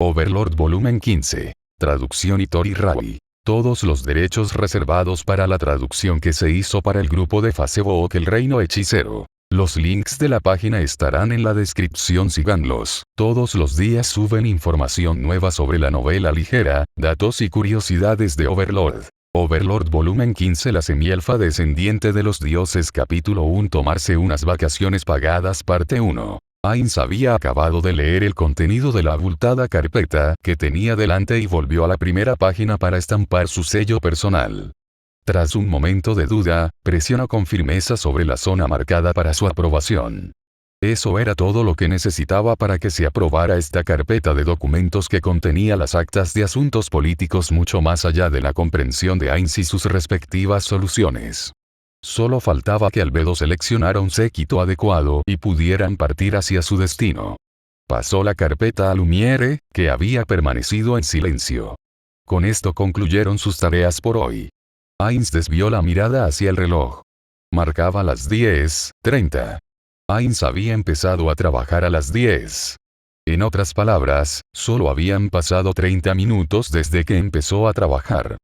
Overlord Volumen 15. Traducción Itori Rawi. Todos los derechos reservados para la traducción que se hizo para el grupo de Facebook El Reino Hechicero. Los links de la página estarán en la descripción, síganlos. Todos los días suben información nueva sobre la novela ligera, datos y curiosidades de Overlord. Overlord Volumen 15. La semielfa descendiente de los dioses. Capítulo 1. Tomarse unas vacaciones pagadas. Parte 1. Ainz había acabado de leer el contenido de la abultada carpeta que tenía delante y volvió a la primera página para estampar su sello personal. Tras un momento de duda, presionó con firmeza sobre la zona marcada para su aprobación. Eso era todo lo que necesitaba para que se aprobara esta carpeta de documentos que contenía las actas de asuntos políticos mucho más allá de la comprensión de Ainz y sus respectivas soluciones. Solo faltaba que Albedo seleccionara un séquito adecuado y pudieran partir hacia su destino. Pasó la carpeta a Lumiere, que había permanecido en silencio. Con esto concluyeron sus tareas por hoy. Ainz desvió la mirada hacia el reloj. Marcaba las 10:30. Ainz había empezado a trabajar a las 10. En otras palabras, solo habían pasado 30 minutos desde que empezó a trabajar.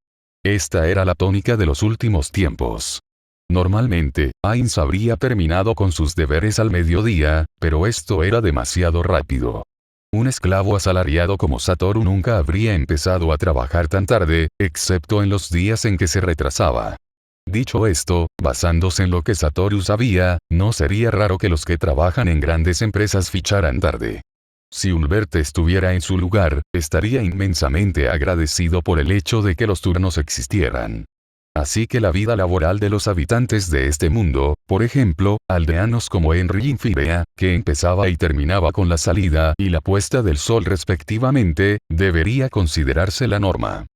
Esta era la tónica de los últimos tiempos. Normalmente, Ainz habría terminado con sus deberes al mediodía, pero esto era demasiado rápido. Un esclavo asalariado como Satoru nunca habría empezado a trabajar tan tarde, excepto en los días en que se retrasaba. Dicho esto, basándose en lo que Satoru sabía, no sería raro que los que trabajan en grandes empresas ficharan tarde. Si Ulbert estuviera en su lugar, estaría inmensamente agradecido por el hecho de que los turnos existieran. Así que la vida laboral de los habitantes de este mundo, por ejemplo, aldeanos como Henry y Firea, que empezaba y terminaba con la salida y la puesta del sol respectivamente, debería considerarse la norma.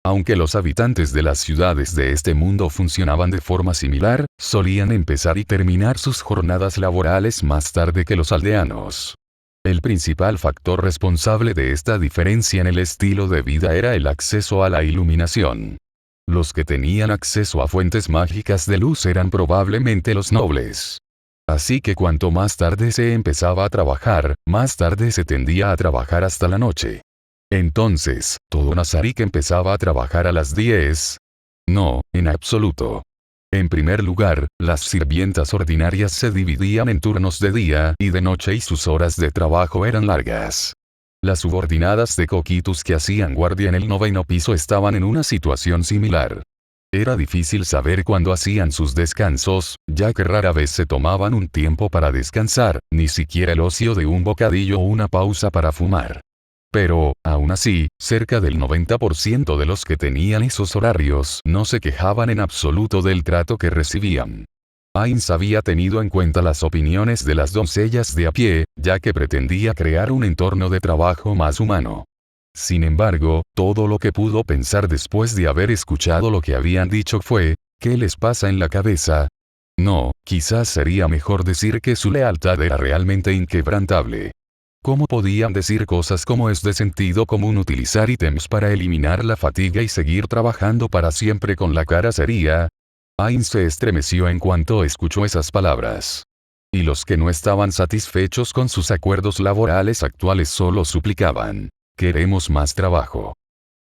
Aunque los habitantes de las ciudades de este mundo funcionaban de forma similar, solían empezar y terminar sus jornadas laborales más tarde que los aldeanos. El principal factor responsable de esta diferencia en el estilo de vida era el acceso a la iluminación. Los que tenían acceso a fuentes mágicas de luz eran probablemente los nobles. Así que cuanto más tarde se empezaba a trabajar, más tarde se tendía a trabajar hasta la noche. Entonces, ¿todo Nazarik empezaba a trabajar a las 10? No, en absoluto. En primer lugar, las sirvientas ordinarias se dividían en turnos de día y de noche y sus horas de trabajo eran largas. Las subordinadas de Coquitus que hacían guardia en el 9º piso estaban en una situación similar. Era difícil saber cuándo hacían sus descansos, ya que rara vez se tomaban un tiempo para descansar, ni siquiera el ocio de un bocadillo o una pausa para fumar. Pero, aún así, cerca del 90% de los que tenían esos horarios no se quejaban en absoluto del trato que recibían. Ainz había tenido en cuenta las opiniones de las doncellas de a pie, ya que pretendía crear un entorno de trabajo más humano. Sin embargo, todo lo que pudo pensar después de haber escuchado lo que habían dicho fue, ¿qué les pasa en la cabeza? No, quizás sería mejor decir que su lealtad era realmente inquebrantable. ¿Cómo podían decir cosas como es de sentido común utilizar ítems para eliminar la fatiga y seguir trabajando para siempre con la cara seria? Ainz se estremeció en cuanto escuchó esas palabras. Y los que no estaban satisfechos con sus acuerdos laborales actuales solo suplicaban, queremos más trabajo.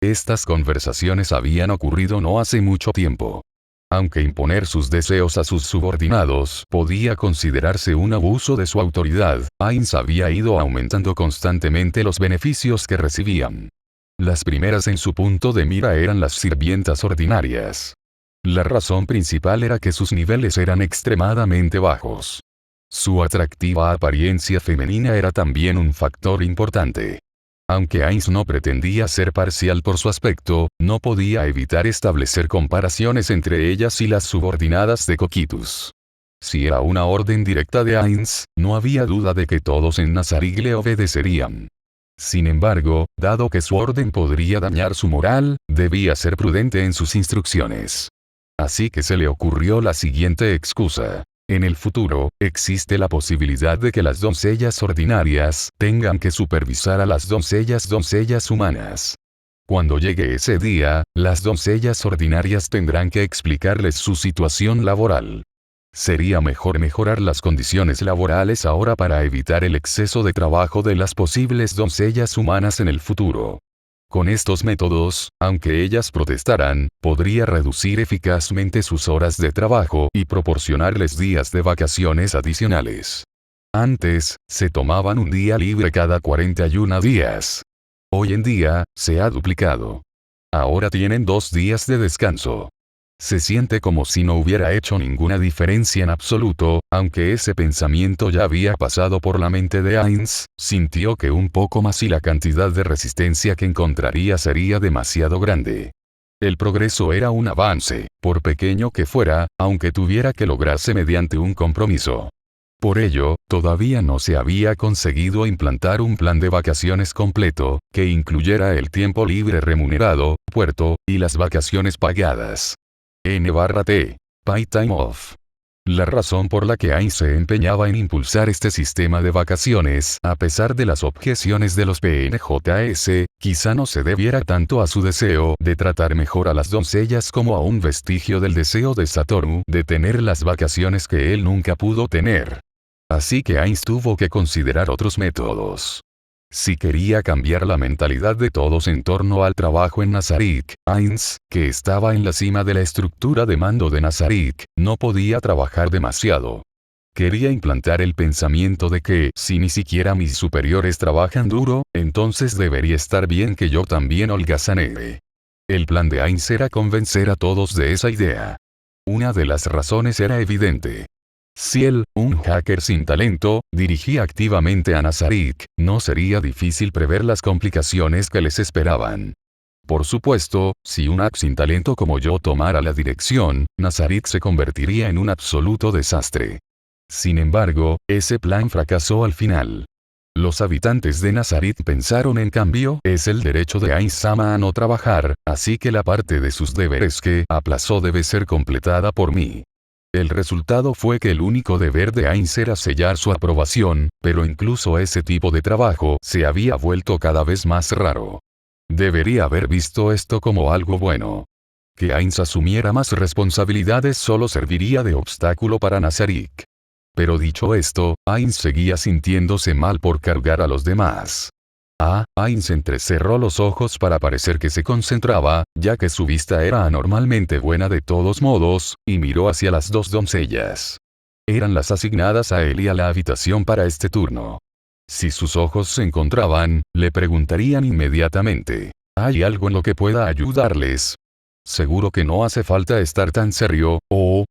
Estas conversaciones habían ocurrido no hace mucho tiempo. Aunque imponer sus deseos a sus subordinados podía considerarse un abuso de su autoridad, Ainz había ido aumentando constantemente los beneficios que recibían. Las primeras en su punto de mira eran las sirvientas ordinarias. La razón principal era que sus niveles eran extremadamente bajos. Su atractiva apariencia femenina era también un factor importante. Aunque Ainz no pretendía ser parcial por su aspecto, no podía evitar establecer comparaciones entre ellas y las subordinadas de Coquitus. Si era una orden directa de Ainz, no había duda de que todos en Nazarik le obedecerían. Sin embargo, dado que su orden podría dañar su moral, debía ser prudente en sus instrucciones. Así que se le ocurrió la siguiente excusa. En el futuro, existe la posibilidad de que las doncellas ordinarias tengan que supervisar a las doncellas humanas. Cuando llegue ese día, las doncellas ordinarias tendrán que explicarles su situación laboral. Sería mejor mejorar las condiciones laborales ahora para evitar el exceso de trabajo de las posibles doncellas humanas en el futuro. Con estos métodos, aunque ellas protestaran, podría reducir eficazmente sus horas de trabajo y proporcionarles días de vacaciones adicionales. Antes, se tomaban un día libre cada 41 días. Hoy en día, se ha duplicado. Ahora tienen 2 días de descanso. Se siente como si no hubiera hecho ninguna diferencia en absoluto, aunque ese pensamiento ya había pasado por la mente de Heinz, sintió que un poco más y la cantidad de resistencia que encontraría sería demasiado grande. El progreso era un avance, por pequeño que fuera, aunque tuviera que lograrse mediante un compromiso. Por ello, todavía no se había conseguido implantar un plan de vacaciones completo, que incluyera el tiempo libre remunerado, puerto, y las vacaciones pagadas. N/T. Paid Time Off. La razón por la que Heinz se empeñaba en impulsar este sistema de vacaciones, a pesar de las objeciones de los PNJS, quizá no se debiera tanto a su deseo de tratar mejor a las doncellas como a un vestigio del deseo de Satoru de tener las vacaciones que él nunca pudo tener. Así que Heinz tuvo que considerar otros métodos. Si quería cambiar la mentalidad de todos en torno al trabajo en Nazarick, Heinz, que estaba en la cima de la estructura de mando de Nazarick, no podía trabajar demasiado. Quería implantar el pensamiento de que, si ni siquiera mis superiores trabajan duro, entonces debería estar bien que yo también holgazanee. El plan de Heinz era convencer a todos de esa idea. Una de las razones era evidente. Si él, un hacker sin talento, dirigía activamente a Nazarick, no sería difícil prever las complicaciones que les esperaban. Por supuesto, si un hack sin talento como yo tomara la dirección, Nazarick se convertiría en un absoluto desastre. Sin embargo, ese plan fracasó al final. Los habitantes de Nazarick pensaron en cambio, es el derecho de Heinz-sama a no trabajar, así que la parte de sus deberes que aplazó debe ser completada por mí. El resultado fue que el único deber de Heinz era sellar su aprobación, pero incluso ese tipo de trabajo se había vuelto cada vez más raro. Debería haber visto esto como algo bueno. Que Heinz asumiera más responsabilidades solo serviría de obstáculo para Nazarick. Pero dicho esto, Heinz seguía sintiéndose mal por cargar a los demás. Heinz entrecerró los ojos para parecer que se concentraba, ya que su vista era anormalmente buena de todos modos, y miró hacia las 2 doncellas. Eran las asignadas a él y a la habitación para este turno. Si sus ojos se encontraban, le preguntarían inmediatamente, ¿hay algo en lo que pueda ayudarles? Seguro que no hace falta estar tan serio,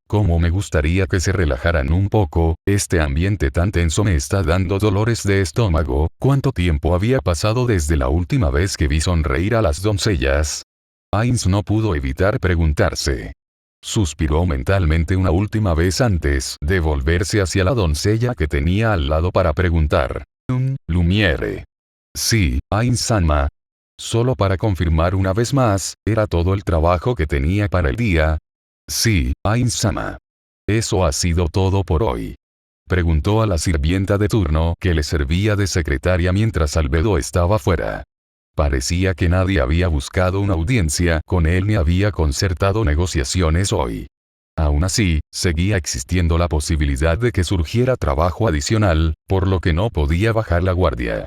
cómo me gustaría que se relajaran un poco, este ambiente tan tenso me está dando dolores de estómago. ¿Cuánto tiempo había pasado desde la última vez que vi sonreír a las doncellas? Heinz no pudo evitar preguntarse. Suspiró mentalmente una última vez antes de volverse hacia la doncella que tenía al lado para preguntar. Lumiere. Sí, Heinz-sama. Solo para confirmar una vez más, ¿era todo el trabajo que tenía para el día? Sí, Heinz-sama. ¿Eso ha sido todo por hoy? Preguntó a la sirvienta de turno que le servía de secretaria mientras Albedo estaba fuera. Parecía que nadie había buscado una audiencia con él ni había concertado negociaciones hoy. Aún así, seguía existiendo la posibilidad de que surgiera trabajo adicional, por lo que no podía bajar la guardia.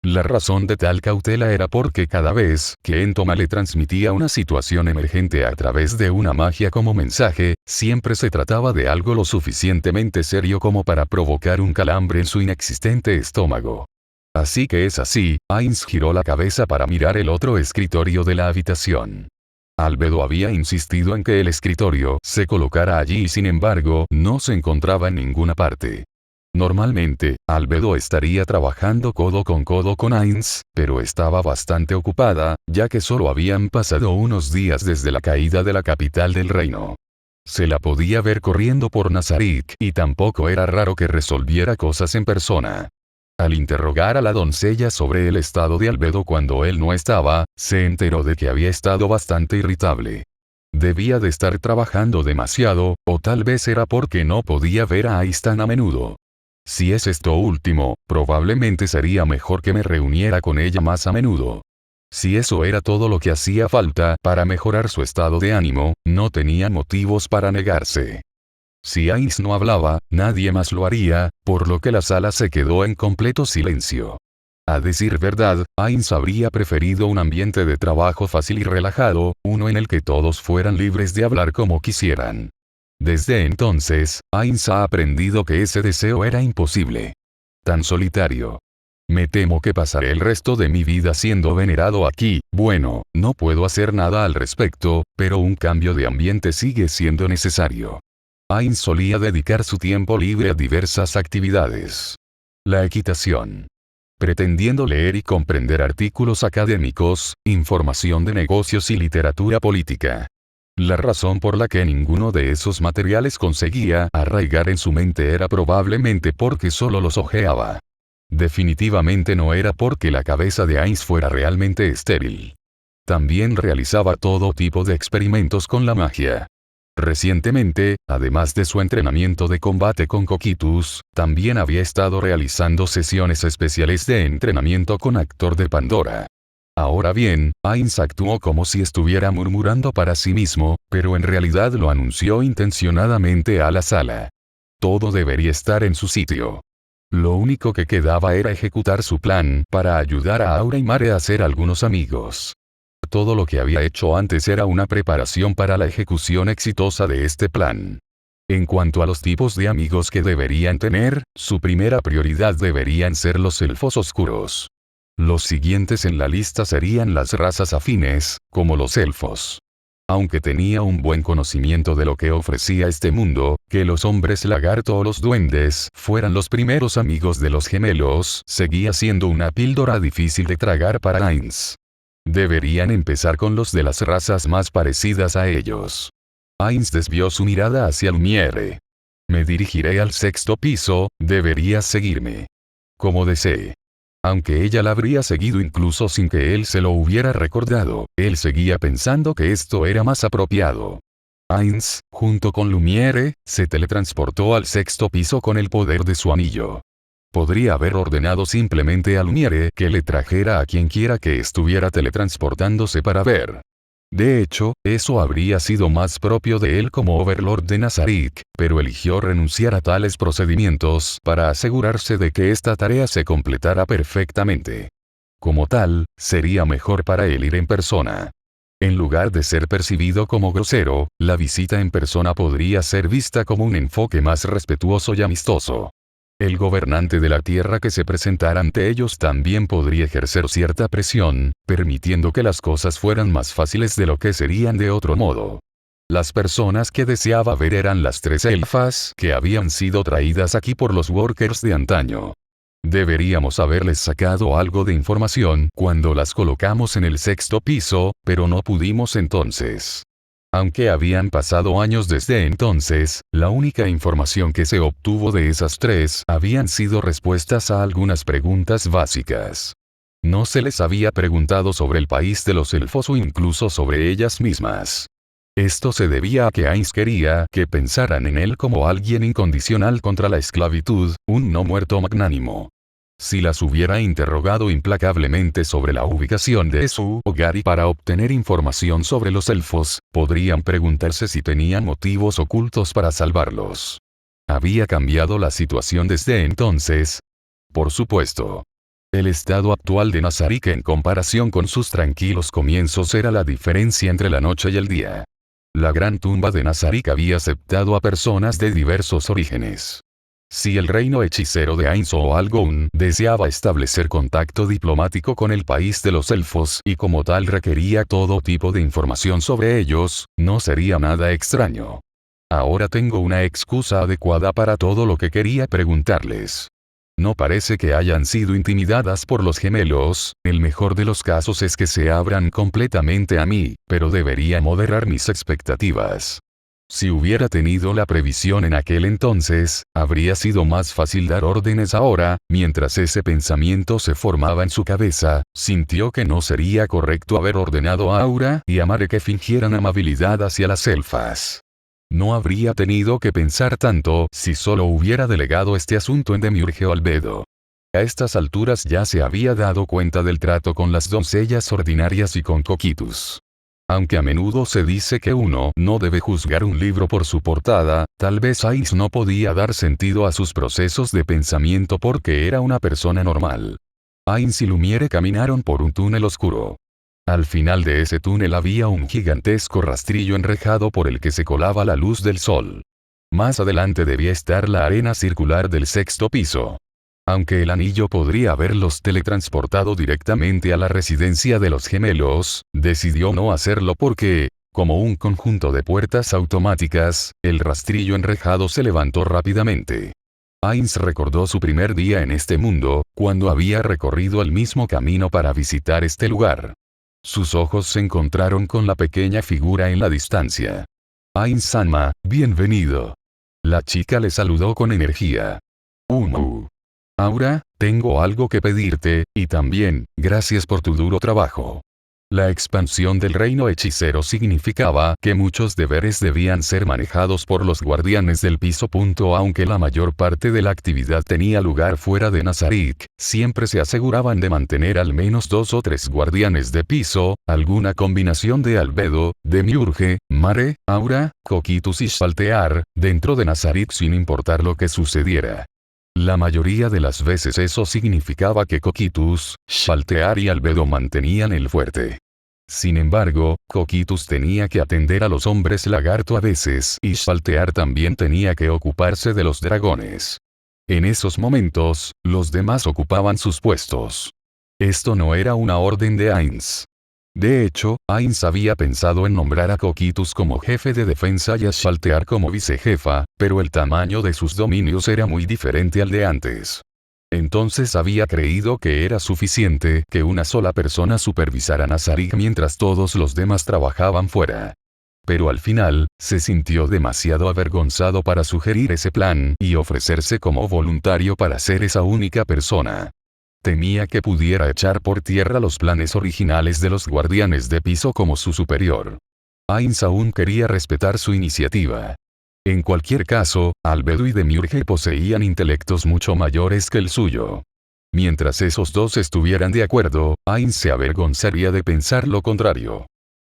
La razón de tal cautela era porque cada vez que Entoma le transmitía una situación emergente a través de una magia como mensaje, siempre se trataba de algo lo suficientemente serio como para provocar un calambre en su inexistente estómago. Así que es así, Heinz giró la cabeza para mirar el otro escritorio de la habitación. Albedo había insistido en que el escritorio se colocara allí y sin embargo, no se encontraba en ninguna parte. Normalmente, Albedo estaría trabajando codo con Heinz, pero estaba bastante ocupada, ya que solo habían pasado unos días desde la caída de la capital del reino. Se la podía ver corriendo por Nazarick y tampoco era raro que resolviera cosas en persona. Al interrogar a la doncella sobre el estado de Albedo cuando él no estaba, se enteró de que había estado bastante irritable. Debía de estar trabajando demasiado, o tal vez era porque no podía ver a Heinz tan a menudo. Si es esto último, probablemente sería mejor que me reuniera con ella más a menudo. Si eso era todo lo que hacía falta para mejorar su estado de ánimo, no tenía motivos para negarse. Si Ainz no hablaba, nadie más lo haría, por lo que la sala se quedó en completo silencio. A decir verdad, Ainz habría preferido un ambiente de trabajo fácil y relajado, uno en el que todos fueran libres de hablar como quisieran. Desde entonces, Ainz ha aprendido que ese deseo era imposible. Tan solitario. Me temo que pasaré el resto de mi vida siendo venerado aquí. Bueno, no puedo hacer nada al respecto, pero un cambio de ambiente sigue siendo necesario. Ainz solía dedicar su tiempo libre a diversas actividades. La equitación. Pretendiendo leer y comprender artículos académicos, información de negocios y literatura política. La razón por la que ninguno de esos materiales conseguía arraigar en su mente era probablemente porque solo los hojeaba. Definitivamente no era porque la cabeza de Ainz fuera realmente estéril. También realizaba todo tipo de experimentos con la magia. Recientemente, además de su entrenamiento de combate con Cocytus, también había estado realizando sesiones especiales de entrenamiento con Actor de Pandora. Ahora bien, Ainz actuó como si estuviera murmurando para sí mismo, pero en realidad lo anunció intencionadamente a la sala. Todo debería estar en su sitio. Lo único que quedaba era ejecutar su plan para ayudar a Aura y Mare a hacer algunos amigos. Todo lo que había hecho antes era una preparación para la ejecución exitosa de este plan. En cuanto a los tipos de amigos que deberían tener, su primera prioridad deberían ser los elfos oscuros. Los siguientes en la lista serían las razas afines, como los elfos. Aunque tenía un buen conocimiento de lo que ofrecía este mundo, que los hombres lagarto o los duendes fueran los primeros amigos de los gemelos, seguía siendo una píldora difícil de tragar para Ainz. Deberían empezar con los de las razas más parecidas a ellos. Ainz desvió su mirada hacia Lumiere. Me dirigiré al 6º piso, deberías seguirme. Como desee. Aunque ella la habría seguido incluso sin que él se lo hubiera recordado, él seguía pensando que esto era más apropiado. Ainz, junto con Lumiere, se teletransportó al 6º piso con el poder de su anillo. Podría haber ordenado simplemente a Lumiere que le trajera a quien quiera que estuviera teletransportándose para ver. De hecho, eso habría sido más propio de él como Overlord de Nazarick, pero eligió renunciar a tales procedimientos para asegurarse de que esta tarea se completara perfectamente. Como tal, sería mejor para él ir en persona. En lugar de ser percibido como grosero, la visita en persona podría ser vista como un enfoque más respetuoso y amistoso. El gobernante de la tierra que se presentara ante ellos también podría ejercer cierta presión, permitiendo que las cosas fueran más fáciles de lo que serían de otro modo. Las personas que deseaba ver eran las 3 elfas que habían sido traídas aquí por los workers de antaño. Deberíamos haberles sacado algo de información cuando las colocamos en el 6º piso, pero no pudimos entonces. Aunque habían pasado años desde entonces, la única información que se obtuvo de esas 3 habían sido respuestas a algunas preguntas básicas. No se les había preguntado sobre el país de los elfos o incluso sobre ellas mismas. Esto se debía a que Ainz quería que pensaran en él como alguien incondicional contra la esclavitud, un no muerto magnánimo. Si las hubiera interrogado implacablemente sobre la ubicación de su hogar y para obtener información sobre los elfos, podrían preguntarse si tenían motivos ocultos para salvarlos. ¿Había cambiado la situación desde entonces? Por supuesto. El estado actual de Nazarick en comparación con sus tranquilos comienzos era la diferencia entre la noche y el día. La gran tumba de Nazarick había aceptado a personas de diversos orígenes. Si el reino hechicero de Ainz o Algon deseaba establecer contacto diplomático con el país de los elfos y como tal requería todo tipo de información sobre ellos, no sería nada extraño. Ahora tengo una excusa adecuada para todo lo que quería preguntarles. No parece que hayan sido intimidadas por los gemelos, el mejor de los casos es que se abran completamente a mí, pero debería moderar mis expectativas. Si hubiera tenido la previsión en aquel entonces, habría sido más fácil dar órdenes ahora. Mientras ese pensamiento se formaba en su cabeza, sintió que no sería correcto haber ordenado a Aura y a Mare que fingieran amabilidad hacia las elfas. No habría tenido que pensar tanto si solo hubiera delegado este asunto en Demiurge o Albedo. A estas alturas ya se había dado cuenta del trato con las doncellas ordinarias y con Cocytus. Aunque a menudo se dice que uno no debe juzgar un libro por su portada, tal vez Ainz no podía dar sentido a sus procesos de pensamiento porque era una persona normal. Ainz y Lumiere caminaron por un túnel oscuro. Al final de ese túnel había un gigantesco rastrillo enrejado por el que se colaba la luz del sol. Más adelante debía estar la arena circular del sexto piso. Aunque el anillo podría haberlos teletransportado directamente a la residencia de los gemelos, decidió no hacerlo porque, como un conjunto de puertas automáticas, el rastrillo enrejado se levantó rápidamente. Ainz recordó su primer día en este mundo, cuando había recorrido el mismo camino para visitar este lugar. Sus ojos se encontraron con la pequeña figura en la distancia. Ainz-sama, bienvenido. La chica le saludó con energía. Aura, tengo algo que pedirte, y también, gracias por tu duro trabajo. La expansión del reino hechicero significaba que muchos deberes debían ser manejados por los guardianes del piso. Aunque la mayor parte de la actividad tenía lugar fuera de Nazarick, siempre se aseguraban de mantener al menos 2 o 3 guardianes de piso, alguna combinación de albedo, demiurge, mare, aura, coquitus y saltear, dentro de Nazarick sin importar lo que sucediera. La mayoría de las veces eso significaba que Coquitus, Shaltear y Albedo mantenían el fuerte. Sin embargo, Coquitus tenía que atender a los hombres lagarto a veces y Shaltear también tenía que ocuparse de los dragones. En esos momentos, los demás ocupaban sus puestos. Esto no era una orden de Ainz. De hecho, Ainz había pensado en nombrar a Coquitus como jefe de defensa y a Shaltear como vicejefa, pero el tamaño de sus dominios era muy diferente al de antes. Entonces había creído que era suficiente que una sola persona supervisara Nazarick mientras todos los demás trabajaban fuera. Pero al final, se sintió demasiado avergonzado para sugerir ese plan y ofrecerse como voluntario para ser esa única persona. Temía que pudiera echar por tierra los planes originales de los guardianes de piso como su superior. Ainz aún quería respetar su iniciativa. En cualquier caso, Albedo y Demiurge poseían intelectos mucho mayores que el suyo. Mientras esos dos estuvieran de acuerdo, Ainz se avergonzaría de pensar lo contrario.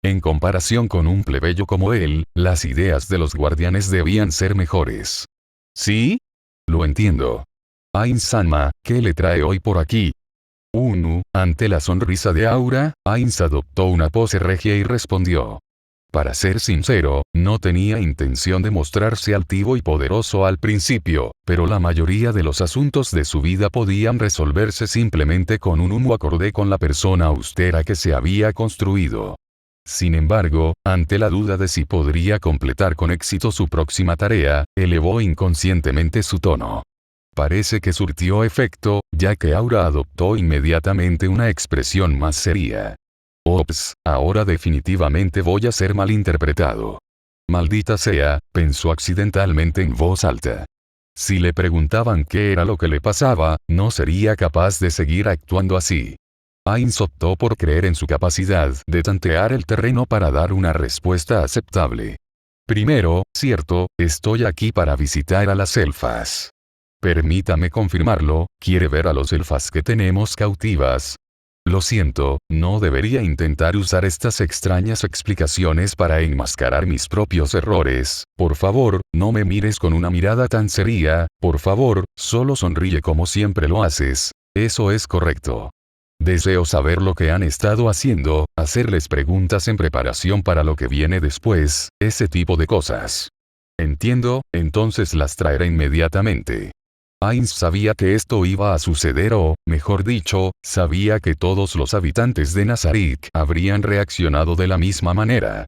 En comparación con un plebeyo como él, las ideas de los guardianes debían ser mejores. ¿Sí? Lo entiendo. Ainz-sama, ¿qué le trae hoy por aquí? Ante la sonrisa de Aura, Ainz adoptó una pose regia y respondió. Para ser sincero, no tenía intención de mostrarse altivo y poderoso al principio, pero la mayoría de los asuntos de su vida podían resolverse simplemente con un humo acorde con la persona austera que se había construido. Sin embargo, ante la duda de si podría completar con éxito su próxima tarea, elevó inconscientemente su tono. Parece que surtió efecto, ya que Aura adoptó inmediatamente una expresión más seria. Ops, ahora definitivamente voy a ser malinterpretado. Maldita sea, pensó accidentalmente en voz alta. Si le preguntaban qué era lo que le pasaba, no sería capaz de seguir actuando así. Ainz optó por creer en su capacidad de tantear el terreno para dar una respuesta aceptable. Primero, cierto, estoy aquí para visitar a las elfas. Permítame confirmarlo, ¿quiere ver a los elfas que tenemos cautivas? Lo siento, no debería intentar usar estas extrañas explicaciones para enmascarar mis propios errores. Por favor, no me mires con una mirada tan seria, por favor, solo sonríe como siempre lo haces. Eso es correcto. Deseo saber lo que han estado haciendo, hacerles preguntas en preparación para lo que viene después, ese tipo de cosas. Entiendo, entonces las traeré inmediatamente. Ainz sabía que esto iba a suceder o, mejor dicho, sabía que todos los habitantes de Nazarick habrían reaccionado de la misma manera.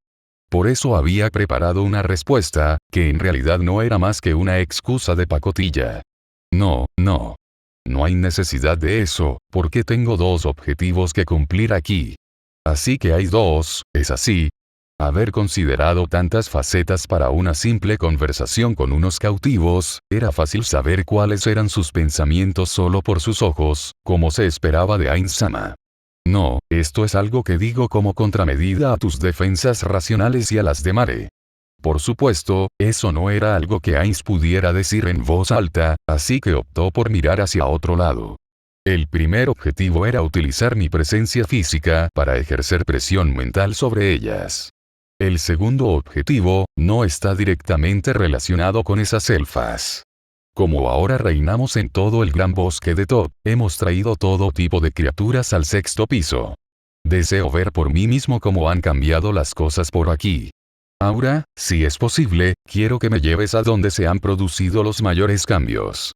Por eso había preparado una respuesta, que en realidad no era más que una excusa de pacotilla. No. No hay necesidad de eso, porque tengo 2 objetivos que cumplir aquí. Así que hay 2, ¿es así? Haber considerado tantas facetas para una simple conversación con unos cautivos, era fácil saber cuáles eran sus pensamientos solo por sus ojos, como se esperaba de Ainz-sama. No, esto es algo que digo como contramedida a tus defensas racionales y a las de Mare. Por supuesto, eso no era algo que Ainz pudiera decir en voz alta, así que optó por mirar hacia otro lado. El primer objetivo era utilizar mi presencia física para ejercer presión mental sobre ellas. El segundo objetivo, no está directamente relacionado con esas elfas. Como ahora reinamos en todo el gran bosque de Top, hemos traído todo tipo de criaturas al sexto piso. Deseo ver por mí mismo cómo han cambiado las cosas por aquí. Aura, si es posible, quiero que me lleves a donde se han producido los mayores cambios.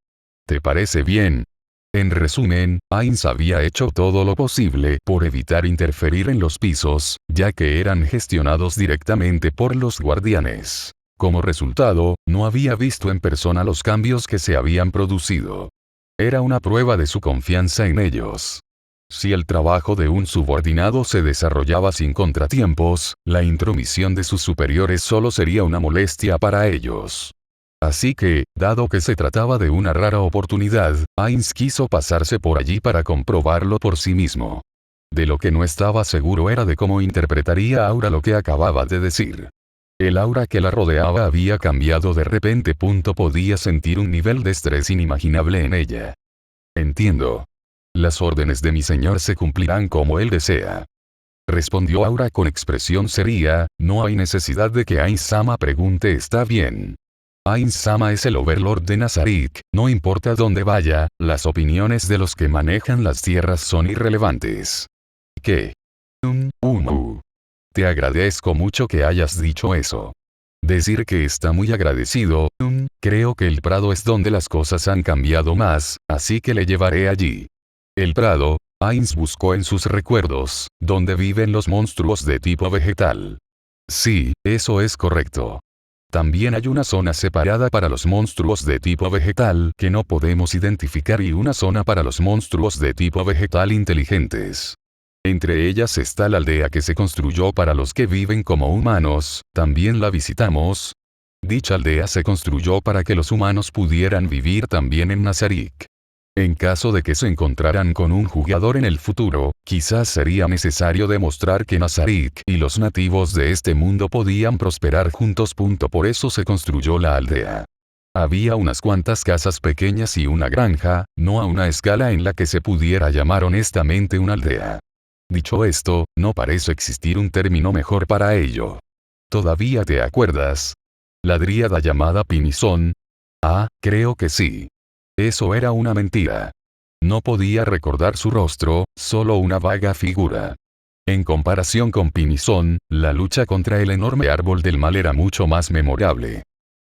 ¿Te parece bien? En resumen, Ainz había hecho todo lo posible por evitar interferir en los pisos, ya que eran gestionados directamente por los guardianes. Como resultado, no había visto en persona los cambios que se habían producido. Era una prueba de su confianza en ellos. Si el trabajo de un subordinado se desarrollaba sin contratiempos, la intromisión de sus superiores solo sería una molestia para ellos. Así que, dado que se trataba de una rara oportunidad, Ainz quiso pasarse por allí para comprobarlo por sí mismo. De lo que no estaba seguro era de cómo interpretaría Aura lo que acababa de decir. El aura que la rodeaba había cambiado de repente. Podía sentir un nivel de estrés inimaginable en ella. Entiendo. Las órdenes de mi señor se cumplirán como él desea. Respondió Aura con expresión seria, no hay necesidad de que Ainz-sama pregunte. Está bien. Ainz-sama es el Overlord de Nazarik, no importa dónde vaya, las opiniones de los que manejan las tierras son irrelevantes. ¿Qué? Te agradezco mucho que hayas dicho eso. Decir que está muy agradecido, creo que el Prado es donde las cosas han cambiado más, así que le llevaré allí. El Prado, Ainz buscó en sus recuerdos, donde viven los monstruos de tipo vegetal. Sí, eso es correcto. También hay una zona separada para los monstruos de tipo vegetal que no podemos identificar y una zona para los monstruos de tipo vegetal inteligentes. Entre ellas está la aldea que se construyó para los que viven como humanos, también la visitamos. Dicha aldea se construyó para que los humanos pudieran vivir también en Nazarik. En caso de que se encontraran con un jugador en el futuro, quizás sería necesario demostrar que Nazarik y los nativos de este mundo podían prosperar juntos. Por eso se construyó la aldea. Había unas cuantas casas pequeñas y una granja, no a una escala en la que se pudiera llamar honestamente una aldea. Dicho esto, no parece existir un término mejor para ello. ¿Todavía te acuerdas? La dríada llamada Pinizón. Ah, creo que sí. Eso era una mentira. No podía recordar su rostro, solo una vaga figura. En comparación con Pinizón, la lucha contra el enorme árbol del mal era mucho más memorable.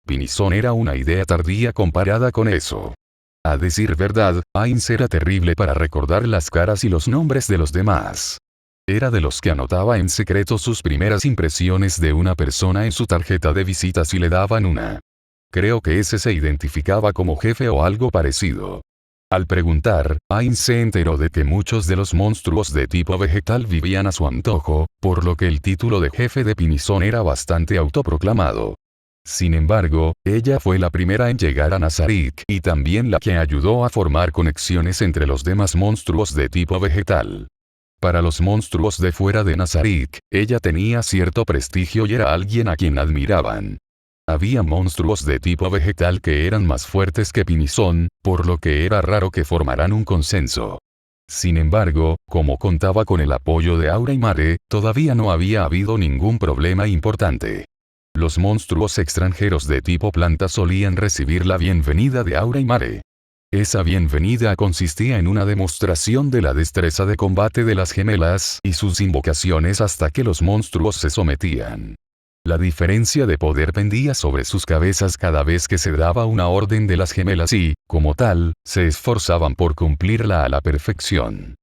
Pinizón era una idea tardía comparada con eso. A decir verdad, Ainz era terrible para recordar las caras y los nombres de los demás. Era de los que anotaba en secreto sus primeras impresiones de una persona en su tarjeta de visitas y le daban una. Creo que ese se identificaba como jefe o algo parecido. Al preguntar, Ainz se enteró de que muchos de los monstruos de tipo vegetal vivían a su antojo, por lo que el título de jefe de Pinizón era bastante autoproclamado. Sin embargo, ella fue la primera en llegar a Nazarik y también la que ayudó a formar conexiones entre los demás monstruos de tipo vegetal. Para los monstruos de fuera de Nazarik, ella tenía cierto prestigio y era alguien a quien admiraban. Había monstruos de tipo vegetal que eran más fuertes que Pinizón, por lo que era raro que formaran un consenso. Sin embargo, como contaba con el apoyo de Aura y Mare, todavía no había habido ningún problema importante. Los monstruos extranjeros de tipo planta solían recibir la bienvenida de Aura y Mare. Esa bienvenida consistía en una demostración de la destreza de combate de las gemelas y sus invocaciones hasta que los monstruos se sometían. La diferencia de poder pendía sobre sus cabezas cada vez que se daba una orden de las gemelas y, como tal, se esforzaban por cumplirla a la perfección.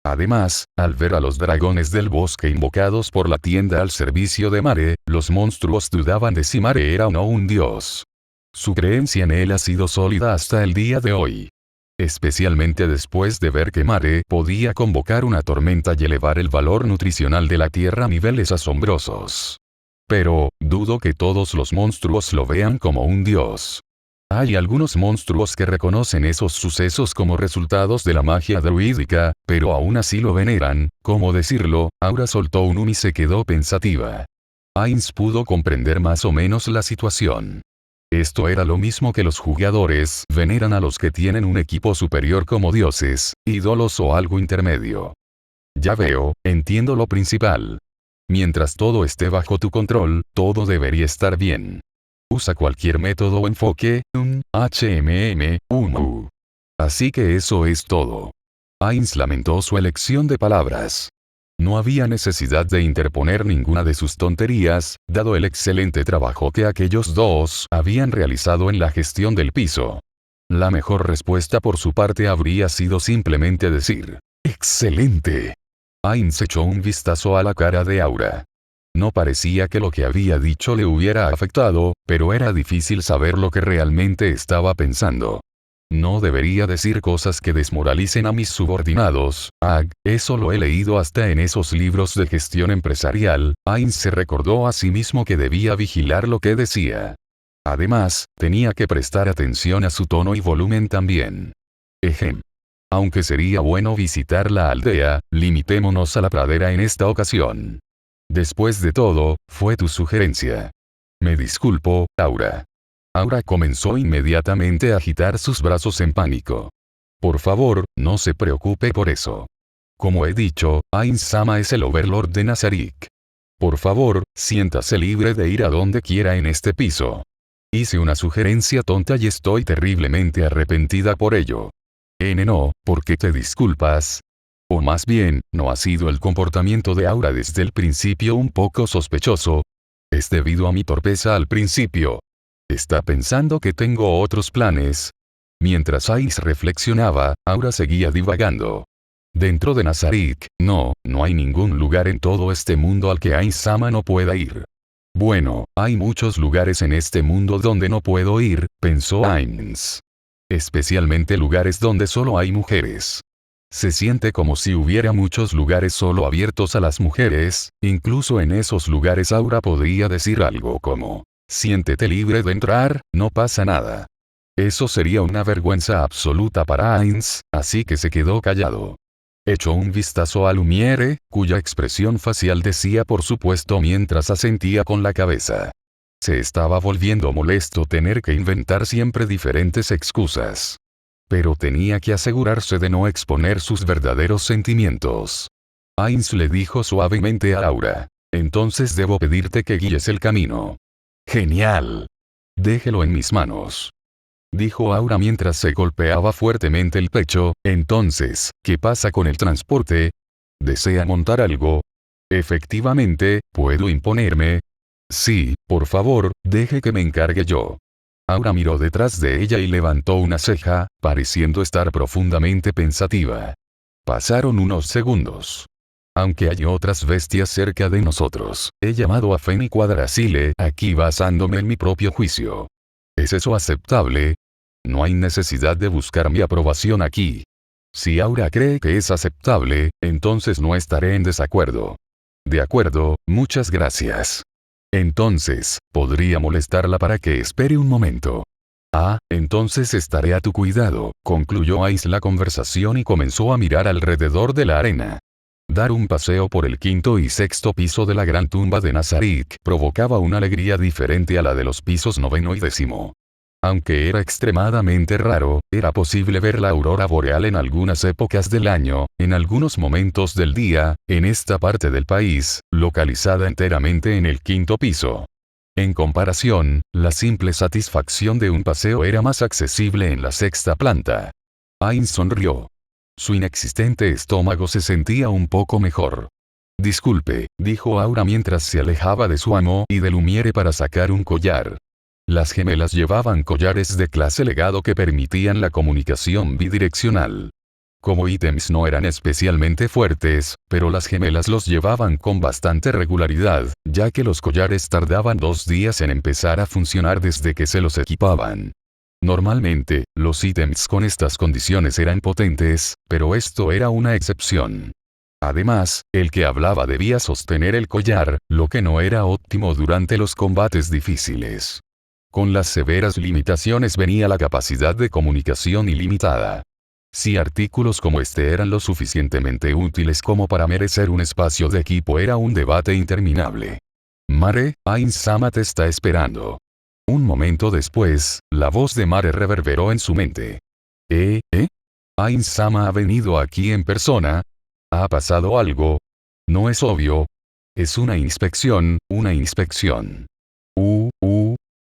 Además, al ver a los dragones del bosque invocados por la tienda al servicio de Mare, los monstruos dudaban de si Mare era o no un dios. Su creencia en él ha sido sólida hasta el día de hoy. Especialmente después de ver que Mare podía convocar una tormenta y elevar el valor nutricional de la tierra a niveles asombrosos. Pero, dudo que todos los monstruos lo vean como un dios. Hay algunos monstruos que reconocen esos sucesos como resultados de la magia druídica, pero aún así lo veneran. ¿Cómo decirlo? Aura soltó un y se quedó pensativa. Ainz pudo comprender más o menos la situación. Esto era lo mismo que los jugadores veneran a los que tienen un equipo superior como dioses, ídolos o algo intermedio. Ya veo, entiendo lo principal. Mientras todo esté bajo tu control, todo debería estar bien. Usa cualquier método o enfoque, Así que eso es todo. Ainz lamentó su elección de palabras. No había necesidad de interponer ninguna de sus tonterías, dado el excelente trabajo que aquellos dos habían realizado en la gestión del piso. La mejor respuesta por su parte habría sido simplemente decir, ¡excelente! Ainz echó un vistazo a la cara de Aura. No parecía que lo que había dicho le hubiera afectado, pero era difícil saber lo que realmente estaba pensando. No debería decir cosas que desmoralicen a mis subordinados, eso lo he leído hasta en esos libros de gestión empresarial. Ainz se recordó a sí mismo que debía vigilar lo que decía. Además, tenía que prestar atención a su tono y volumen también. Aunque sería bueno visitar la aldea, limitémonos a la pradera en esta ocasión. Después de todo, fue tu sugerencia. Me disculpo, Aura. Aura comenzó inmediatamente a agitar sus brazos en pánico. Por favor, no se preocupe por eso. Como he dicho, Ainz-sama es el Overlord de Nazarick. Por favor, siéntase libre de ir a donde quiera en este piso. Hice una sugerencia tonta y estoy terriblemente arrepentida por ello. No, ¿por qué te disculpas? O más bien, ¿no ha sido el comportamiento de Aura desde el principio un poco sospechoso? Es debido a mi torpeza al principio. ¿Está pensando que tengo otros planes? Mientras Ainz reflexionaba, Aura seguía divagando. Dentro de Nazarick, no hay ningún lugar en todo este mundo al que Ainz-sama no pueda ir. Bueno, hay muchos lugares en este mundo donde no puedo ir, pensó Ainz. Especialmente lugares donde solo hay mujeres. Se siente como si hubiera muchos lugares solo abiertos a las mujeres, incluso en esos lugares Aura podría decir algo como, siéntete libre de entrar, no pasa nada. Eso sería una vergüenza absoluta para Ainz, así que se quedó callado. Echó un vistazo a Lumiere, cuya expresión facial decía por supuesto mientras asentía con la cabeza. Se estaba volviendo molesto tener que inventar siempre diferentes excusas. Pero tenía que asegurarse de no exponer sus verdaderos sentimientos. Ainz le dijo suavemente a Aura. Entonces debo pedirte que guíes el camino. Genial. Déjelo en mis manos. Dijo Aura mientras se golpeaba fuertemente el pecho. Entonces, ¿qué pasa con el transporte? ¿Desea montar algo? Efectivamente, ¿puedo imponerme? Sí, por favor, deje que me encargue yo. Aura miró detrás de ella y levantó una ceja, pareciendo estar profundamente pensativa. Pasaron unos segundos. Aunque hay otras bestias cerca de nosotros, he llamado a Feni Quadrasile aquí basándome en mi propio juicio. ¿Es eso aceptable? No hay necesidad de buscar mi aprobación aquí. Si Aura cree que es aceptable, entonces no estaré en desacuerdo. De acuerdo, muchas gracias. Entonces, podría molestarla para que espere un momento. Entonces estaré a tu cuidado, concluyó Ainz la conversación y comenzó a mirar alrededor de la arena. Dar un paseo por el quinto y sexto piso de la gran tumba de Nazarick provocaba una alegría diferente a la de los pisos 9 y 10. Aunque era extremadamente raro, era posible ver la aurora boreal en algunas épocas del año, en algunos momentos del día, en esta parte del país, localizada enteramente en el quinto piso. En comparación, la simple satisfacción de un paseo era más accesible en la sexta planta. Ainz sonrió. Su inexistente estómago se sentía un poco mejor. Disculpe, dijo Aura mientras se alejaba de su amo y de Lumiere para sacar un collar. Las gemelas llevaban collares de clase legado que permitían la comunicación bidireccional. Como ítems no eran especialmente fuertes, pero las gemelas los llevaban con bastante regularidad, ya que los collares tardaban 2 días en empezar a funcionar desde que se los equipaban. Normalmente, los ítems con estas condiciones eran potentes, pero esto era una excepción. Además, el que hablaba debía sostener el collar, lo que no era óptimo durante los combates difíciles. Con las severas limitaciones venía la capacidad de comunicación ilimitada. Si artículos como este eran lo suficientemente útiles como para merecer un espacio de equipo era un debate interminable. Mare, Ainz-sama te está esperando. Un momento después, la voz de Mare reverberó en su mente. ¿Ain-sama ha venido aquí en persona? ¿Ha pasado algo? No es obvio. Es una inspección, una inspección.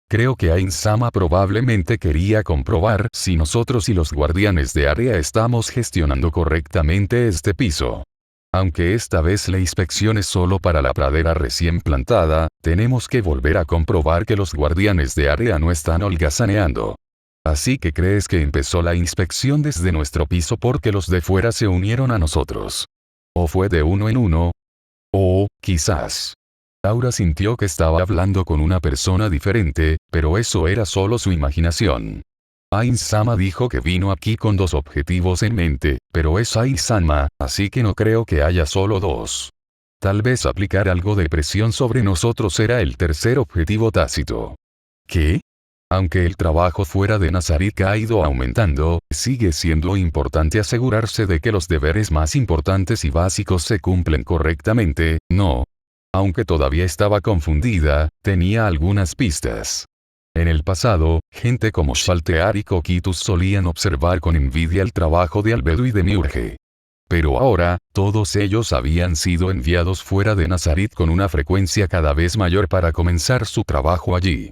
Creo que Ain-sama probablemente quería comprobar si nosotros y los guardianes de área estamos gestionando correctamente este piso. Aunque esta vez la inspección es solo para la pradera recién plantada, tenemos que volver a comprobar que los guardianes de área no están holgazaneando. Así que crees que empezó la inspección desde nuestro piso porque los de fuera se unieron a nosotros. ¿O fue de uno en uno? O, quizás. Aura sintió que estaba hablando con una persona diferente, pero eso era solo su imaginación. Ain-sama dijo que vino aquí con 2 objetivos en mente, pero es Ain-sama, así que no creo que haya solo 2. Tal vez aplicar algo de presión sobre nosotros era el tercer objetivo tácito. ¿Qué? Aunque el trabajo fuera de Nazarik ha ido aumentando, sigue siendo importante asegurarse de que los deberes más importantes y básicos se cumplen correctamente, ¿no? Aunque todavía estaba confundida, tenía algunas pistas. En el pasado, gente como Shaltear y Kokitus solían observar con envidia el trabajo de Albedo y de Miurge. Pero ahora, todos ellos habían sido enviados fuera de Nazarit con una frecuencia cada vez mayor para comenzar su trabajo allí.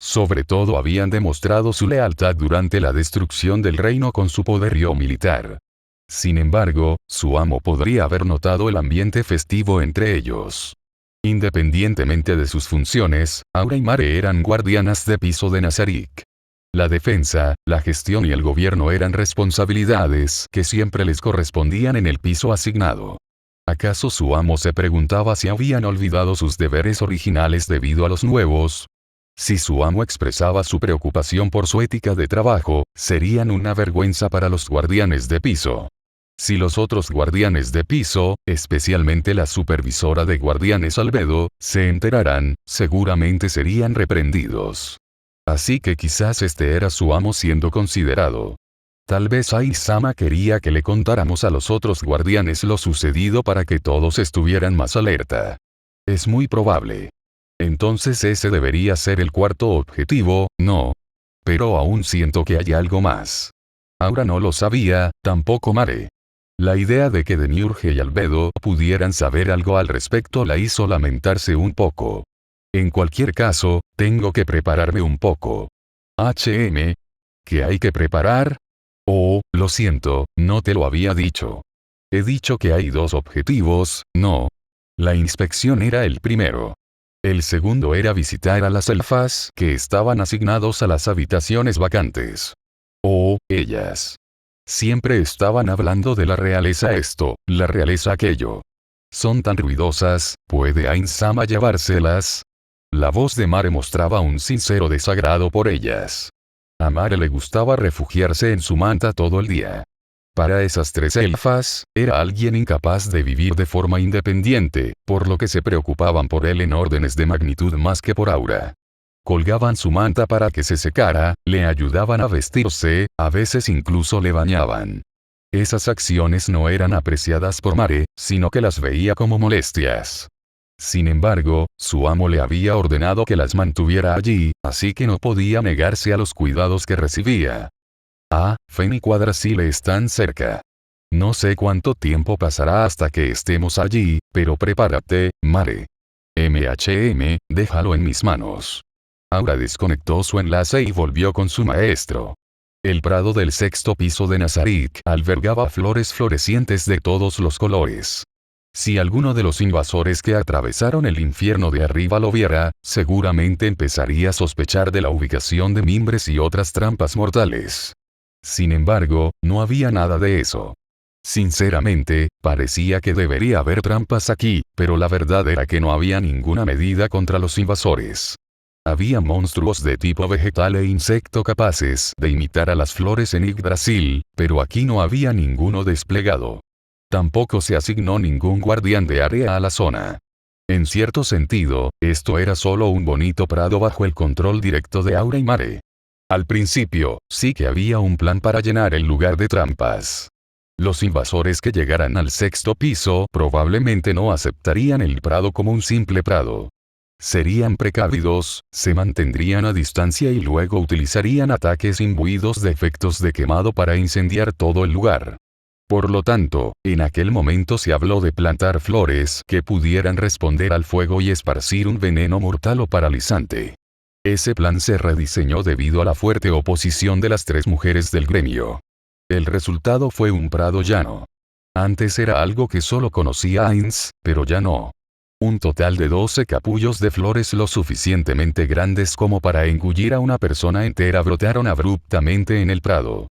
Sobre todo habían demostrado su lealtad durante la destrucción del reino con su poderío militar. Sin embargo, su amo podría haber notado el ambiente festivo entre ellos. Independientemente de sus funciones, Aura y Mare eran guardianas de piso de Nazarik. La defensa, la gestión y el gobierno eran responsabilidades que siempre les correspondían en el piso asignado. ¿Acaso su amo se preguntaba si habían olvidado sus deberes originales debido a los nuevos? Si su amo expresaba su preocupación por su ética de trabajo, serían una vergüenza para los guardianes de piso. Si los otros guardianes de piso, especialmente la supervisora de guardianes Albedo, se enteraran, seguramente serían reprendidos. Así que quizás este era su amo siendo considerado. Tal vez Ain-sama quería que le contáramos a los otros guardianes lo sucedido para que todos estuvieran más alerta. Es muy probable. Entonces ese debería ser el cuarto objetivo, ¿no? Pero aún siento que hay algo más. Aura no lo sabía, tampoco Mare. La idea de que Demiurge y Albedo pudieran saber algo al respecto la hizo lamentarse un poco. En cualquier caso, tengo que prepararme un poco. ¿Qué hay que preparar? Oh, lo siento, no te lo había dicho. He dicho que hay 2 objetivos, ¿no? La inspección era el primero. El segundo era visitar a las elfas que estaban asignados a las habitaciones vacantes. Oh, ellas. Siempre estaban hablando de la realeza esto, la realeza aquello. Son tan ruidosas, ¿puede Ain-sama llevárselas? La voz de Mare mostraba un sincero desagrado por ellas. A Mare le gustaba refugiarse en su manta todo el día. Para esas 3 elfas, era alguien incapaz de vivir de forma independiente, por lo que se preocupaban por él en órdenes de magnitud más que por Aura. Colgaban su manta para que se secara, le ayudaban a vestirse, a veces incluso le bañaban. Esas acciones no eran apreciadas por Mare, sino que las veía como molestias. Sin embargo, su amo le había ordenado que las mantuviera allí, así que no podía negarse a los cuidados que recibía. Fen y Quadrasile están cerca. No sé cuánto tiempo pasará hasta que estemos allí, pero prepárate, Mare. Déjalo en mis manos. Aura desconectó su enlace y volvió con su maestro. El prado del 6º piso de Nazarik albergaba flores florecientes de todos los colores. Si alguno de los invasores que atravesaron el infierno de arriba lo viera, seguramente empezaría a sospechar de la ubicación de mimbres y otras trampas mortales. Sin embargo, no había nada de eso. Sinceramente, parecía que debería haber trampas aquí, pero la verdad era que no había ninguna medida contra los invasores. Había monstruos de tipo vegetal e insecto capaces de imitar a las flores en Yggdrasil, pero aquí no había ninguno desplegado. Tampoco se asignó ningún guardián de área a la zona. En cierto sentido, esto era solo un bonito prado bajo el control directo de Aura y Mare. Al principio, sí que había un plan para llenar el lugar de trampas. Los invasores que llegaran al 6º piso probablemente no aceptarían el prado como un simple prado. Serían precavidos, se mantendrían a distancia y luego utilizarían ataques imbuidos de efectos de quemado para incendiar todo el lugar. Por lo tanto, en aquel momento se habló de plantar flores que pudieran responder al fuego y esparcir un veneno mortal o paralizante. Ese plan se rediseñó debido a la fuerte oposición de las 3 mujeres del gremio. El resultado fue un prado llano. Antes era algo que solo conocía Ainz, pero ya no. Un total de 12 capullos de flores lo suficientemente grandes como para engullir a una persona entera brotaron abruptamente en el prado.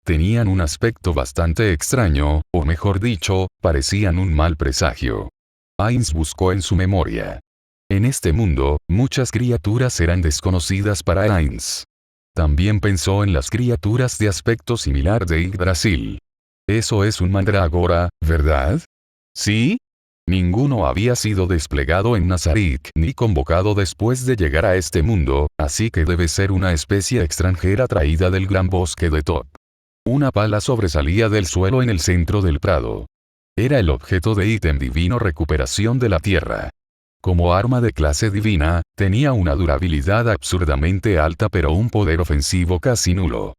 Tenían un aspecto bastante extraño, o mejor dicho, parecían un mal presagio. Ainz buscó en su memoria. En este mundo, muchas criaturas eran desconocidas para Ainz. También pensó en las criaturas de aspecto similar de Yggdrasil. Eso es un mandrágora, ¿verdad? ¿Sí? Ninguno había sido desplegado en Nazarick ni convocado después de llegar a este mundo, así que debe ser una especie extranjera traída del gran bosque de Top. Una pala sobresalía del suelo en el centro del prado. Era el objeto de ítem divino recuperación de la tierra. Como arma de clase divina, tenía una durabilidad absurdamente alta pero un poder ofensivo casi nulo.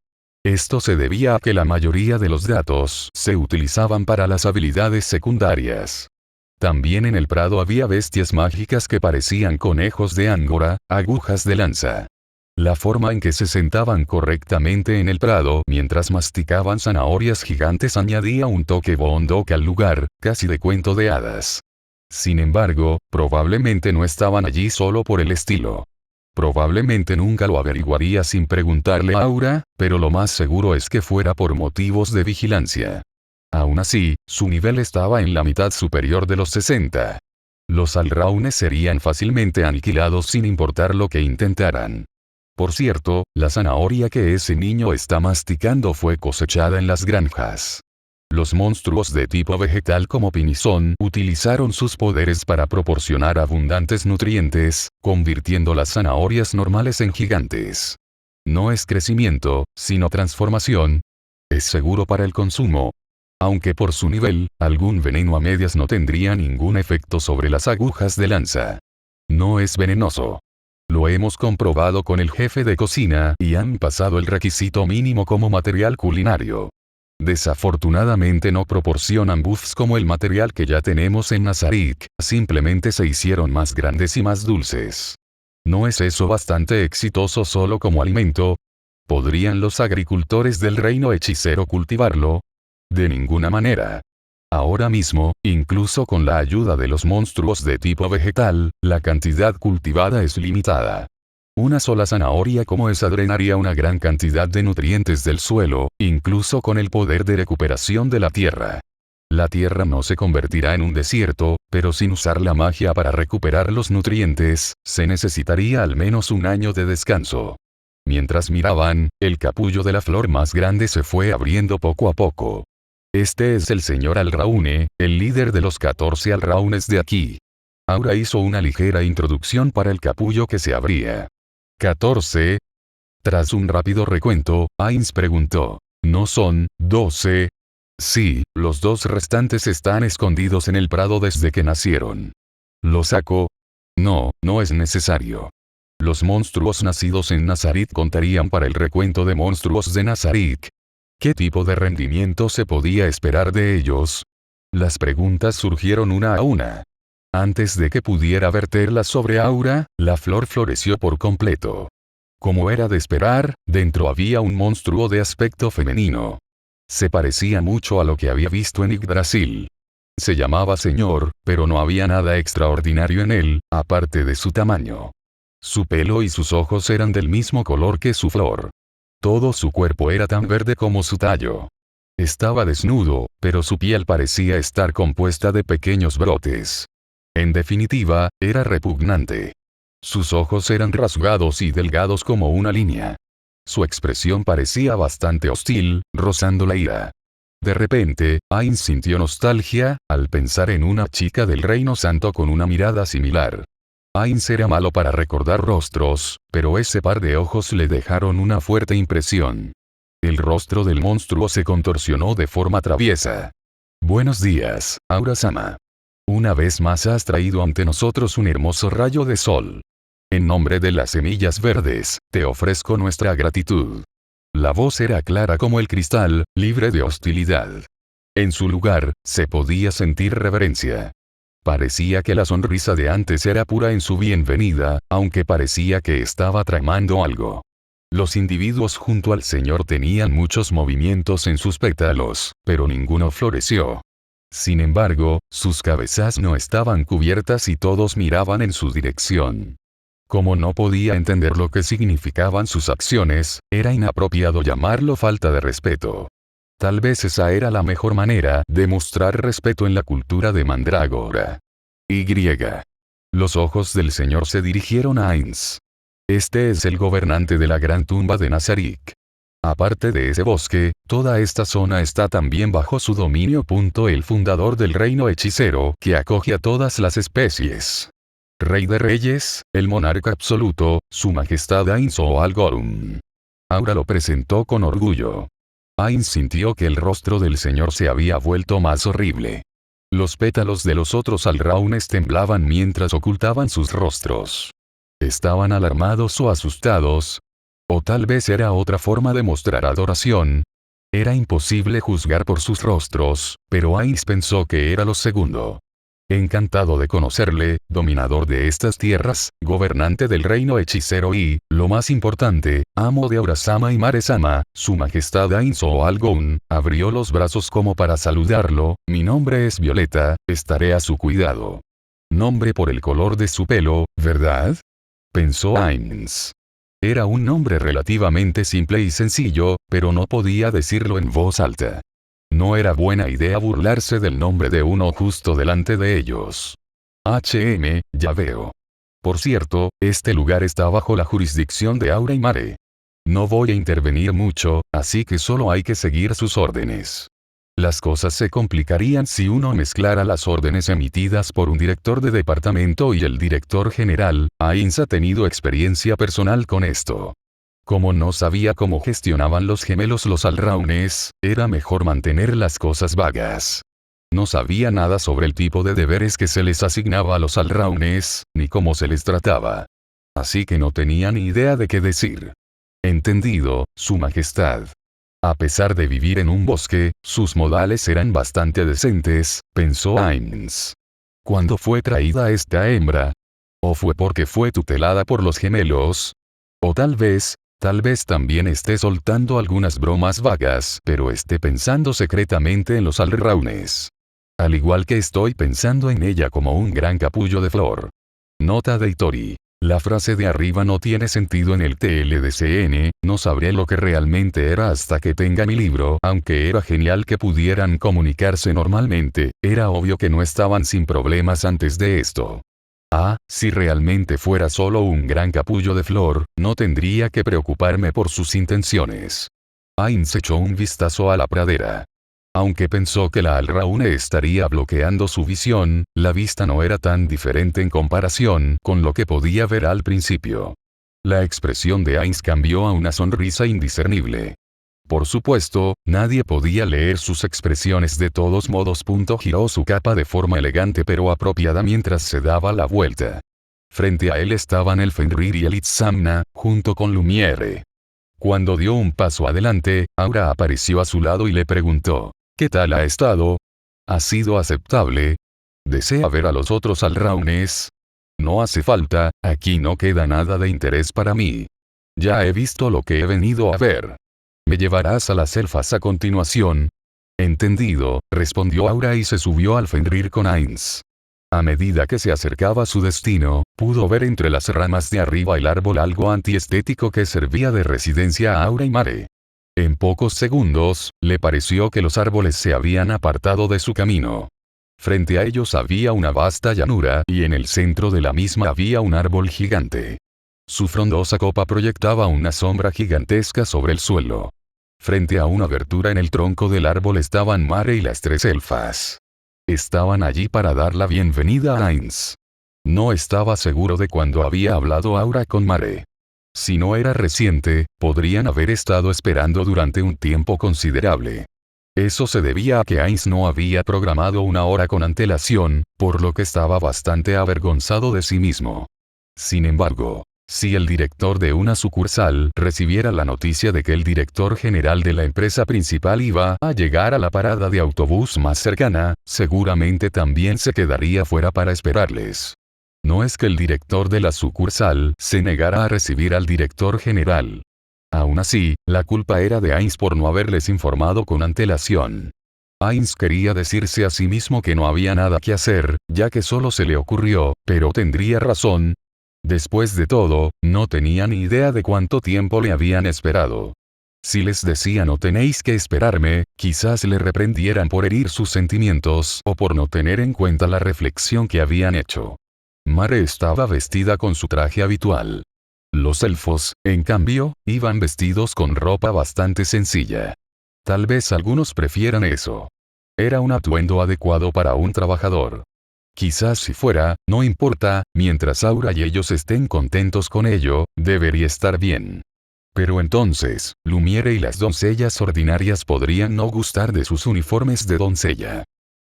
Esto se debía a que la mayoría de los datos se utilizaban para las habilidades secundarias. También en el prado había bestias mágicas que parecían conejos de Angora, agujas de lanza. La forma en que se sentaban correctamente en el prado mientras masticaban zanahorias gigantes añadía un toque bondoc al lugar, casi de cuento de hadas. Sin embargo, probablemente no estaban allí solo por el estilo. Probablemente nunca lo averiguaría sin preguntarle a Aura, pero lo más seguro es que fuera por motivos de vigilancia. Aún así, su nivel estaba en la mitad superior de los 60. Los alraunes serían fácilmente aniquilados sin importar lo que intentaran. Por cierto, la zanahoria que ese niño está masticando fue cosechada en las granjas. Los monstruos de tipo vegetal como Pinizón utilizaron sus poderes para proporcionar abundantes nutrientes, convirtiendo las zanahorias normales en gigantes. No es crecimiento, sino transformación. Es seguro para el consumo. Aunque por su nivel, algún veneno a medias no tendría ningún efecto sobre las agujas de lanza. No es venenoso. Lo hemos comprobado con el jefe de cocina y han pasado el requisito mínimo como material culinario. Desafortunadamente no proporcionan buffs como el material que ya tenemos en Nazarick, simplemente se hicieron más grandes y más dulces. ¿No es eso bastante exitoso solo como alimento? ¿Podrían los agricultores del reino hechicero cultivarlo? De ninguna manera. Ahora mismo, incluso con la ayuda de los monstruos de tipo vegetal, la cantidad cultivada es limitada. Una sola zanahoria como esa drenaría una gran cantidad de nutrientes del suelo, incluso con el poder de recuperación de la tierra. La tierra no se convertirá en un desierto, pero sin usar la magia para recuperar los nutrientes, se necesitaría al menos un año de descanso. Mientras miraban, el capullo de la flor más grande se fue abriendo poco a poco. Este es el señor Alraune, el líder de los 14 alraunes de aquí. Aura hizo una ligera introducción para el capullo que se abría. 14. Tras un rápido recuento, Ainz preguntó. ¿No son 12? Sí, los 2 restantes están escondidos en el prado desde que nacieron. ¿Lo saco? No, no es necesario. Los monstruos nacidos en Nazarick contarían para el recuento de monstruos de Nazarick. ¿Qué tipo de rendimiento se podía esperar de ellos? Las preguntas surgieron una a una. Antes de que pudiera verterlas sobre Aura, la flor floreció por completo. Como era de esperar, dentro había un monstruo de aspecto femenino. Se parecía mucho a lo que había visto en Yggdrasil. Se llamaba Señor, pero no había nada extraordinario en él, aparte de su tamaño. Su pelo y sus ojos eran del mismo color que su flor. Todo su cuerpo era tan verde como su tallo. Estaba desnudo, pero su piel parecía estar compuesta de pequeños brotes. En definitiva, era repugnante. Sus ojos eran rasgados y delgados como una línea. Su expresión parecía bastante hostil, rozando la ira. De repente, Ainz sintió nostalgia, al pensar en una chica del Reino Santo con una mirada similar. Ainz era malo para recordar rostros, pero ese par de ojos le dejaron una fuerte impresión. El rostro del monstruo se contorsionó de forma traviesa. Buenos días, Aura-sama. Una vez más has traído ante nosotros un hermoso rayo de sol. En nombre de las semillas verdes, te ofrezco nuestra gratitud. La voz era clara como el cristal, libre de hostilidad. En su lugar, se podía sentir reverencia. Parecía que la sonrisa de antes era pura en su bienvenida, aunque parecía que estaba tramando algo. Los individuos junto al Señor tenían muchos movimientos en sus pétalos, pero ninguno floreció. Sin embargo, sus cabezas no estaban cubiertas y todos miraban en su dirección. Como no podía entender lo que significaban sus acciones, era inapropiado llamarlo falta de respeto. Tal vez esa era la mejor manera de mostrar respeto en la cultura de Mandrágora. Y. Los ojos del Señor se dirigieron a Ainz. Este es el gobernante de la gran tumba de Nazarick. Aparte de ese bosque, toda esta zona está también bajo su dominio. El fundador del reino hechicero, que acoge a todas las especies. Rey de reyes, el monarca absoluto, su majestad Ainz o Algorum. Aura lo presentó con orgullo. Ainz sintió que el rostro del señor se había vuelto más horrible. Los pétalos de los otros alraunes temblaban mientras ocultaban sus rostros. ¿Estaban alarmados o asustados? O tal vez era otra forma de mostrar adoración. Era imposible juzgar por sus rostros, pero Ainz pensó que era lo segundo. Encantado de conocerle, dominador de estas tierras, gobernante del reino hechicero y, lo más importante, amo de Aura-sama y Mare-sama, su majestad Ainz o Algoun, abrió los brazos como para saludarlo. Mi nombre es Violeta, estaré a su cuidado. Nombre por el color de su pelo, ¿verdad? Pensó Ainz. Era un nombre relativamente simple y sencillo, pero no podía decirlo en voz alta. No era buena idea burlarse del nombre de uno justo delante de ellos. Ya veo. Por cierto, este lugar está bajo la jurisdicción de Aura y Mare. No voy a intervenir mucho, así que solo hay que seguir sus órdenes. Las cosas se complicarían si uno mezclara las órdenes emitidas por un director de departamento y el director general. Ainz ha tenido experiencia personal con esto. Como no sabía cómo gestionaban los gemelos los alraunes, era mejor mantener las cosas vagas. No sabía nada sobre el tipo de deberes que se les asignaba a los alraunes, ni cómo se les trataba. Así que no tenía ni idea de qué decir. Entendido, Su Majestad. A pesar de vivir en un bosque, sus modales eran bastante decentes, pensó Ainz. ¿Cuándo fue traída esta hembra? ¿O fue porque fue tutelada por los gemelos? O tal vez también esté soltando algunas bromas vagas, pero esté pensando secretamente en los alraunes. Al igual que estoy pensando en ella como un gran capullo de flor. Nota de Itori. La frase de arriba no tiene sentido en el TLDCN, no sabré lo que realmente era hasta que tenga mi libro. Aunque era genial que pudieran comunicarse normalmente, era obvio que no estaban sin problemas antes de esto. Si realmente fuera solo un gran capullo de flor, no tendría que preocuparme por sus intenciones. Ainz echó un vistazo a la pradera. Aunque pensó que la alraune estaría bloqueando su visión, la vista no era tan diferente en comparación con lo que podía ver al principio. La expresión de Ainz cambió a una sonrisa indiscernible. Por supuesto, nadie podía leer sus expresiones de todos modos. Giró su capa de forma elegante pero apropiada mientras se daba la vuelta. Frente a él estaban el Fenrir y el Itzamna, junto con Lumiere. Cuando dio un paso adelante, Aura apareció a su lado y le preguntó, ¿qué tal ha estado? ¿Ha sido aceptable? ¿Desea ver a los otros alraunes? No hace falta, aquí no queda nada de interés para mí. Ya he visto lo que he venido a ver. ¿Me llevarás a las elfas a continuación? Entendido, respondió Aura y se subió al Fenrir con Ainz. A medida que se acercaba a su destino, pudo ver entre las ramas de arriba el árbol algo antiestético que servía de residencia a Aura y Mare. En pocos segundos, le pareció que los árboles se habían apartado de su camino. Frente a ellos había una vasta llanura y en el centro de la misma había un árbol gigante. Su frondosa copa proyectaba una sombra gigantesca sobre el suelo. Frente a una abertura en el tronco del árbol estaban Mare y las tres elfas. Estaban allí para dar la bienvenida a Ainz. No estaba seguro de cuándo había hablado Aura con Mare. Si no era reciente, podrían haber estado esperando durante un tiempo considerable. Eso se debía a que Heinz no había programado una hora con antelación, por lo que estaba bastante avergonzado de sí mismo. Sin embargo, si el director de una sucursal recibiera la noticia de que el director general de la empresa principal iba a llegar a la parada de autobús más cercana, seguramente también se quedaría fuera para esperarles. No es que el director de la sucursal se negara a recibir al director general. Aún así, la culpa era de Heinz por no haberles informado con antelación. Heinz quería decirse a sí mismo que no había nada que hacer, ya que solo se le ocurrió, pero tendría razón. Después de todo, no tenía ni idea de cuánto tiempo le habían esperado. Si les decía no tenéis que esperarme, quizás le reprendieran por herir sus sentimientos o por no tener en cuenta la reflexión que habían hecho. Mare estaba vestida con su traje habitual. Los elfos, en cambio, iban vestidos con ropa bastante sencilla. Tal vez algunos prefieran eso. Era un atuendo adecuado para un trabajador. Quizás si fuera, no importa, mientras Aura y ellos estén contentos con ello, debería estar bien. Pero entonces, Lumiere y las doncellas ordinarias podrían no gustar de sus uniformes de doncella.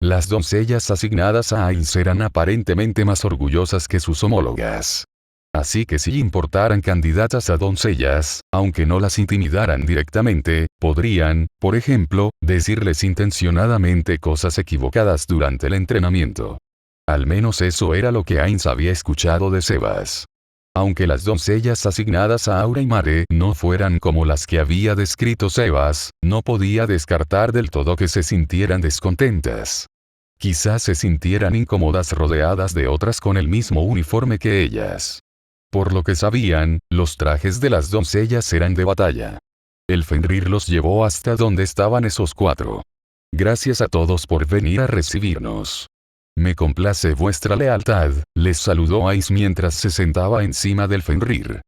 Las doncellas asignadas a Heinz eran aparentemente más orgullosas que sus homólogas. Así que si importaran candidatas a doncellas, aunque no las intimidaran directamente, podrían, por ejemplo, decirles intencionadamente cosas equivocadas durante el entrenamiento. Al menos eso era lo que Heinz había escuchado de Sebas. Aunque las doncellas asignadas a Aura y Mare no fueran como las que había descrito Sebas, no podía descartar del todo que se sintieran descontentas. Quizás se sintieran incómodas rodeadas de otras con el mismo uniforme que ellas. Por lo que sabían, los trajes de las doncellas eran de batalla. El Fenrir los llevó hasta donde estaban esos 4. Gracias a todos por venir a recibirnos. Me complace vuestra lealtad, les saludó Heinz mientras se sentaba encima del Fenrir.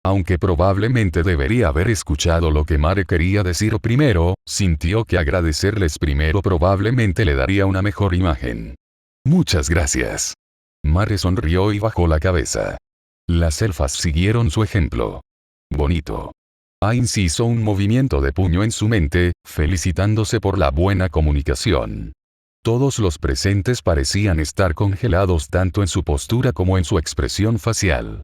Aunque probablemente debería haber escuchado lo que Mare quería decir primero, sintió que agradecerles primero probablemente le daría una mejor imagen. Muchas gracias. Mare sonrió y bajó la cabeza. Las elfas siguieron su ejemplo. Bonito. Heinz hizo un movimiento de puño en su mente, felicitándose por la buena comunicación. Todos los presentes parecían estar congelados tanto en su postura como en su expresión facial.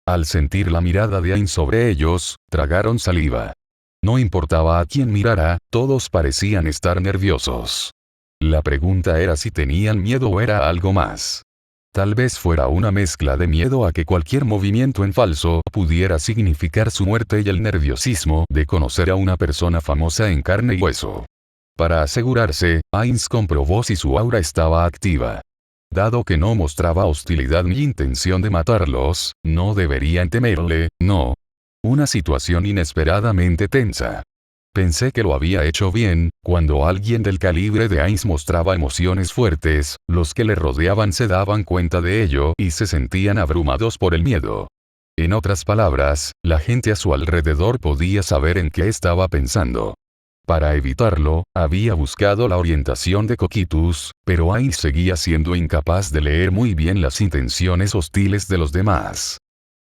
Al sentir la mirada de Heinz sobre ellos, tragaron saliva. No importaba a quién mirara, todos parecían estar nerviosos. La pregunta era si tenían miedo o era algo más. Tal vez fuera una mezcla de miedo a que cualquier movimiento en falso pudiera significar su muerte y el nerviosismo de conocer a una persona famosa en carne y hueso. Para asegurarse, Heinz comprobó si su aura estaba activa. Dado que no mostraba hostilidad ni intención de matarlos, no deberían temerle, no. Una situación inesperadamente tensa. Pensé que lo había hecho bien, cuando alguien del calibre de Heinz mostraba emociones fuertes, los que le rodeaban se daban cuenta de ello y se sentían abrumados por el miedo. En otras palabras, la gente a su alrededor podía saber en qué estaba pensando. Para evitarlo, había buscado la orientación de Cocytus, pero Heinz seguía siendo incapaz de leer muy bien las intenciones hostiles de los demás.